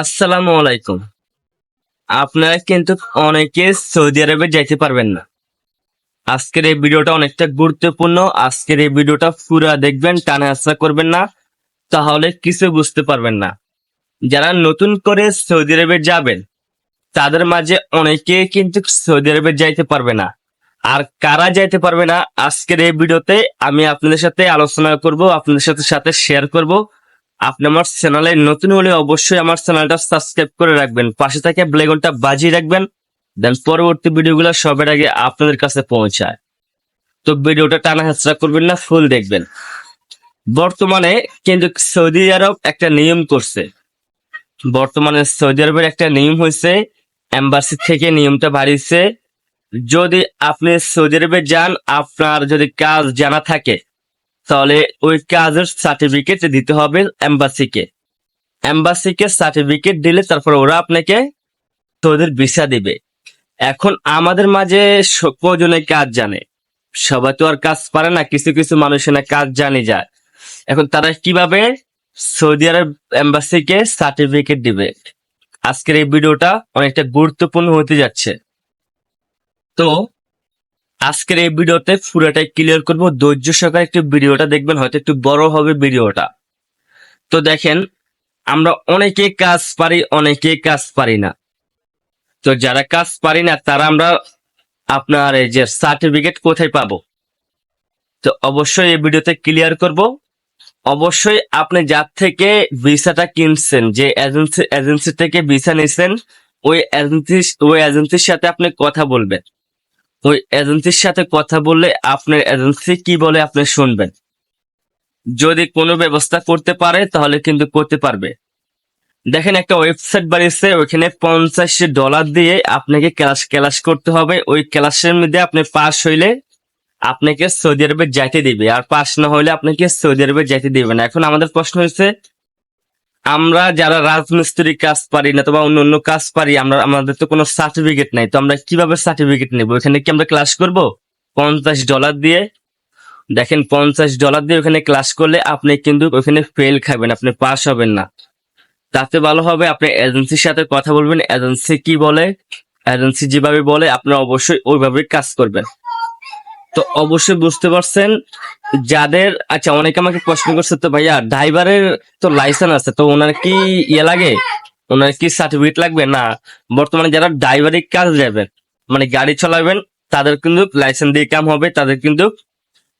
আসসালামু আলাইকুম। আপনারা কিন্তু অনেকে সৌদি আরবে যাইতে পারবেন না। আজকের এই ভিডিওটা অনেকটা গুরুত্বপূর্ণ। আজকের এই ভিডিওটা পুরা দেখবেন, টানা হেঁচড়া করবেন না, তাহলে কিছু বুঝতে পারবেন না। যারা নতুন করে সৌদি আরবে যাবেন তাদের মাঝে অনেকে কিন্তু সৌদি আরবে যাইতে পারবে না। আর কারা যাইতে পারবে না, আজকের এই ভিডিওতে আমি আপনাদের সাথে আলোচনা করব, আপনাদের সাথে শেয়ার করব। আপনি আমার চ্যানেলে নতুন হলে অবশ্যই আমার চ্যানেলটা সাবস্ক্রাইব করে রাখবেন, পাশে থেকে বেল আইকনটা বাজিয়ে রাখবেন, দেন পরবর্তী ভিডিওগুলো সবার আগে আপনাদের কাছে পৌঁছায়। তো ভিডিওটা টানা হেঁচড়া করবেন না, ফুল দেখবেন। বর্তমানে কিন্তু সৌদি আরব একটা নিয়ম করছে। বর্তমানে সৌদি আরবের একটা নিয়ম হয়েছে, এম্বাসি থেকে নিয়মটা বাড়িয়েছে। যদি আপনি সৌদি আরবে যান, আপনার যদি কাজ জানা থাকে, তাহলে ওই কাজের সার্টিফিকেট দিতে হবে এম্বাসিকে। এম্বাসিকে সার্টিফিকেট দিলে তারপর ওরা আপনাকে তোদের ভিসা দিবে। এখন আমাদের মাঝে কজনে কাজ জানে, সবাই তো আর কাজ পারে না, কিছু কিছু মানুষের না কাজ জানি যায়। এখন তারা কিভাবে সৌদি আরব এম্বাসিকে সার্টিফিকেট দিবে? আজকের এই ভিডিওটা অনেকটা গুরুত্বপূর্ণ হতে যাচ্ছে। তো আজকের এই ভিডিওতে পুরোটাই ক্লিয়ার করব, ধৈর্য সহকারে একটু ভিডিওটা দেখবেন, হয়তো একটু বড় হবে ভিডিওটা। তো দেখেন, আমরা অনেকে কাজ পারি, অনেকে কাজ পারি না। তো যারা কাজ পারি না তারা আমরা আপনার এই যে সার্টিফিকেট কোথায় পাবো, তো অবশ্যই এই ভিডিওতে ক্লিয়ার করব। অবশ্যই আপনি যার থেকে ভিসাটা কিনছেন, যে এজেন্সি থেকে ভিসা নিছেন, ওই এজেন্সির সাথে আপনি কথা বলবেন। ওই এজেন্সির সাথে কথা বললে আপনার এজেন্সি কি বলে আপনি শুনবেন। যদি কোনো ব্যবস্থা করতে পারে তাহলে কিন্তু করতে পারবে। দেখেন, একটা ওয়েবসাইট বানিয়েছে, ওইখানে $50 দিয়ে আপনাকে ক্লাস করতে হবে। ওই ক্লাসের মধ্যে আপনি পাস হইলে আপনাকে সৌদি আরবে যাইতে দিবে, আর পাস না হইলে আপনাকে সৌদি আরবে যাইতে দিবে না। এখন আমাদের প্রশ্ন হচ্ছে, আমরা যারা রাজমিস্ত্রি কাজ পারি না, বা অন্য অন্য কাজ পারি, আমাদের তো কোনো সার্টিফিকেট নাই, তো আমরা কিভাবে সার্টিফিকেট নেবো? এখানে কি আমরা ক্লাস করব $50 দিয়ে? দেখেন, $50 দিয়ে ওখানে ক্লাস করলে আপনি কিন্তু ওখানে ফেল খাবেন, আপনি পাস হবেন না। তাতে ভালো হবে আপনি এজেন্সির সাথে কথা বলবেন, এজেন্সি কি বলে, এজেন্সি যেভাবে বলে আপনি অবশ্যই ওইভাবে কাজ করবেন। তো অবশ্যই বুঝতে পারছেন যাদের, আচ্ছা অনেকে আমাকে প্রশ্ন করছে, তো ভাইয়া ড্রাইভারের তো লাইসেন্স আছে, তো ওনার কি লাগে, ওনার কি সার্টিফিকেট লাগবে? না, বর্তমানে যারা ড্রাইভারি কাজ যাবেন, মানে গাড়ি চালাবেন, তাদের কিন্তু লাইসেন্স দিয়ে কাম হবে, তাদের কিন্তু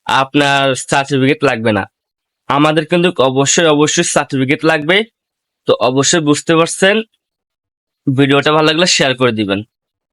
আপনার সার্টিফিকেট লাগবে না। আমাদের কিন্তু অবশ্যই সার্টিফিকেট লাগবে। তো অবশ্যই বুঝতে পারছেন। ভিডিওটা ভালো লাগলে শেয়ার করে দিবেন।